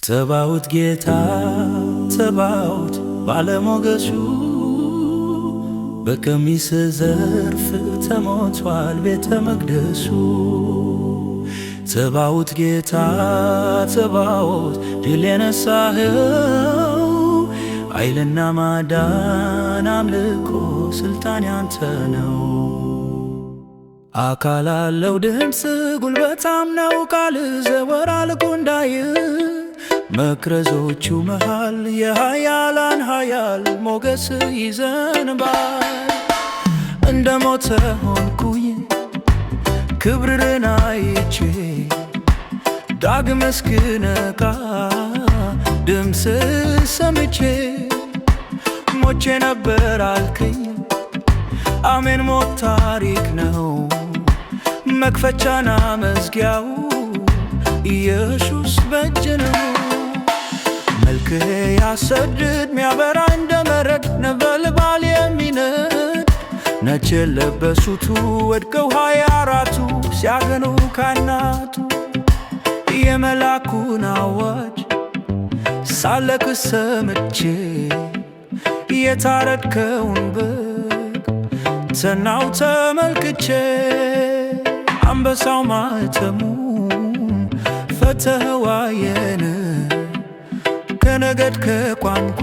ተባውት ጌታ ተባውት ባለሞገሱ በቀሚስ ዘርፍ ተሞቷል ቤተ መቅደሱ። ተባውት ጌታ ተባውት ድል የነሳኸው ኃይልና ማዳን አምልኮ ስልጣን ያንተ ነው። አካል አለው ድምፅ ጉልበታም ነው ቃል ዘወራል ጉንዳይ መክረዞቹ መሃል የኃያላን ኃያል ሞገስ ይዘንባል። እንደ ሞተ ሆንኩኝ ክብርህን አይቼ ዳግም እስክነቃ ድምፅ ሰምቼ ሞቼ ነበር አልከኝ አሜን ሞት ታሪክ ነው መክፈቻና መዝጊያው ኢየሱስ በእጅ ነው። መልክህ ያሰድድ ሚያበራ እንደ መረድ ነበልባል የሚነድ ነጭ የለበሱቱ ወድቀው 24ቱ ሲያገኑ ካህናቱ የመላኩን አዋጅ ሳለቅ ሰምቼ የታረድከውን በግ ተናው ተመልክቼ አንበሳው ማኅተሙን ፈተኸው አየን ከነገድ ከቋንቋ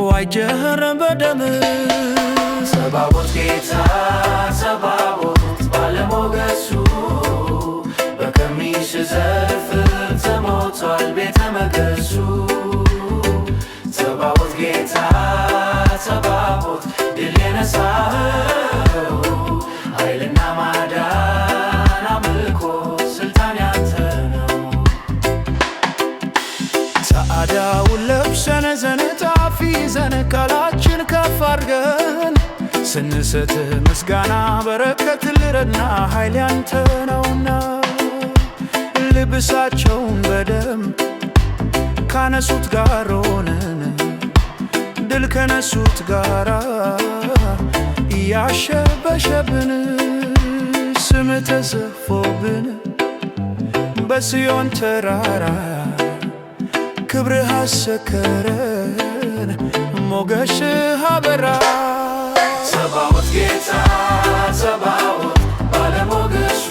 ዋጀኸን በደም። ተባውት ጌታ ተባውት ባለሞገሱ በቀሚስ ዘርፍ ተሞቷል ቤተ መቅደሱ። ተባውት ጌታ ተባውት ድል የነሳኸው ኃይልና ማዳን አምልኮ ስልጣን ያንተ ነው። ጸዓዳውን ለብሰን ዘንጣፊ ይዘን ቃላችን ከፍ አድርገን ስንሰጥህ ምስጋና በረከት ልረና ኃይል ያንተ ነውና ልብሳቸውን በደም ካነሱት ጋር ሆነን ድል ከነሱት ጋራ እያሸበሸብን ስም ተጽፎብን በጽዮን ተራራ ክብርህ አሰከረን ሞገስህ አበራ። ተባውት ጌታ ተባውት ባለሞገሱ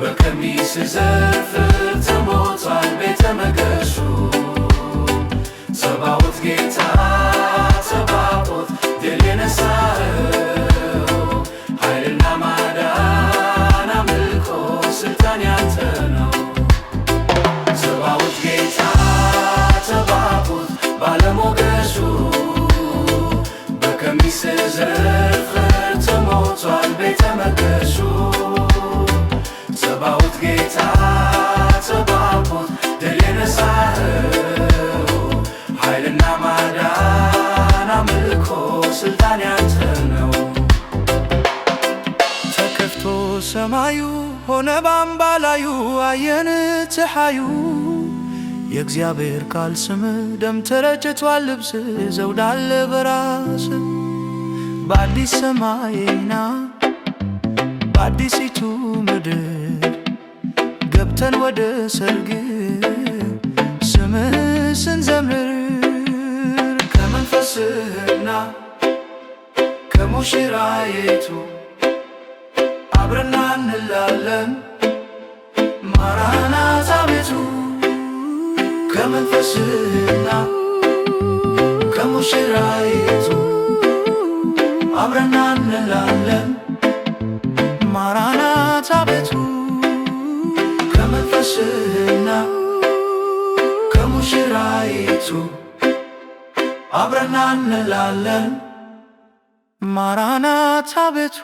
በቀሚስ ዘርፍ ተሞቷል ቤተ መቅደሱ። ተባውት ጌታ ተባውት ድል የነሳኸው ኃይልና ማዳን አምልኮ ስልጣን ያንተ ነው። ተባውት ጌታ ተባውት ባለሞገሱ በቀሚስ ዘርፍ ተሞቷል ቤተ መቅደሱ። ተባውት ጌታ ተባውት ድል የነሳኸው ኃይልና ማዳን አምልኮ ስልጣን ያንተ ነው። ተከፍቶ ሰማዩ ሆነ ባምባላዩ አየን ፀሐዩ የእግዚአብሔር ቃል ስም ደም ተረጭቷል ልብስ ዘውድ አለ በራስ በአዲስ ሰማይና በአዲሲቱ ምድር ገብተን ወደ ሰርግ ስምህ ስንዘምር ከመንፈስህና ከሙሽራይቱ አብረና እንላለን ማራናታ ቤቱ። ከመንፈስህና ከሙሽራይቱ አብረና እንላለን ማራናታ ቤቱ። ከመንፈስህና ከሙሽራይቱ አብረና እንላለን ማራናታ ቤቱ።